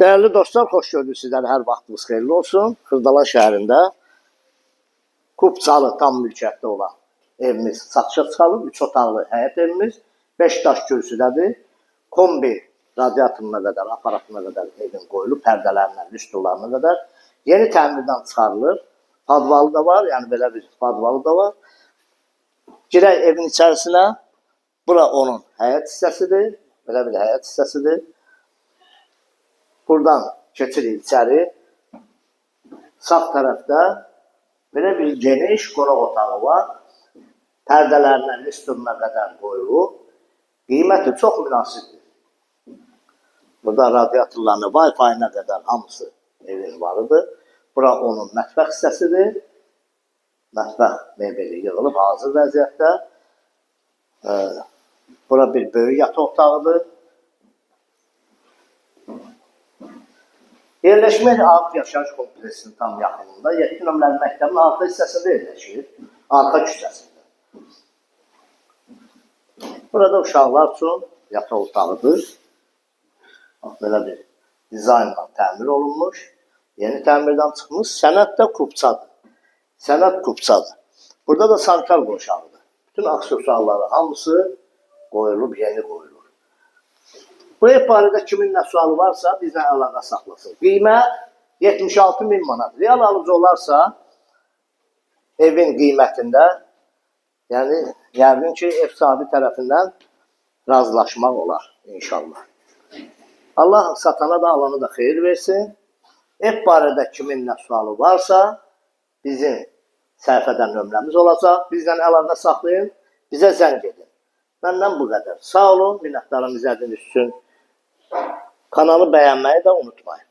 Değerli dostlar, hoş gördük sizləri. Hər vaxtınız xeyirli olsun. Xırdala şəhərində Kupçalı tam mülkiyyətdə olan evimiz satışa çıxarılıb. 3 otaqlı həyət evimiz 5 daş kürsüdədir. Kombi radiatoruna qədər, aparatına qədər evin qoyulub, pərdələrindən, lüstrlarına qədər. Yeni təmirdən çıxarılır. Padvalı da var, yəni belə bir padvalı da var. Girək evin içərisinə. Bura onun həyət hissəsidir. Belə bir həyət hissəsidir. Buradan keçirik içəri. Sağ tərəfdə belə bir geniş qonaq otağı var. Pərdələrindən lüstruna qədər qoyulub. Qiyməti çox münasibdir. Burada radiatorlarına, Wi-Fi-nə qədər hamısı evin varıdır. Bura onun mətbəx hissəsidir. Mətbəx mebeli yığılıb hazır vəziyyətdə. Bura bir böyük yataq otağıdır. Yerləşmək Ağıt Yaşayış kompleksinin tam yaxınında 7 nömrəli məktəbin arxa hissəsində yerləşir. Arxa küçəsində. Burada uşaqlar üçün yataq otağıdır. Belə bir dizaynla təmir olunmuş. Yeni təmirdən çıxmış. Sənəd də Kupçadır. Sənəd Kupçadır. Burada da sanitar qurşağıdır. Bütün aksesuarları hamısı qoyulub, yeni qoyulur. Bu ev barədə kimin nə sualı varsa bizlə əlaqə saxlasın. Qiymət 76.000 manat. Real alıcı olarsa evin qiymətində, yəni yəqin ki, ev sahibi tərəfindən razılaşmaq olar inşallah. Allah satana da alana da xeyir versin. Ev barədə kimin nə sualı varsa bizim səhifədə nömrəmiz olacaq. Bizlə əlaqə saxlayın, bizə zəng edin. Məndən bu qədər. Sağ olun, minnətdarım izlədiyiniz üçün. Kanalı bəyənməyi də unutmayın.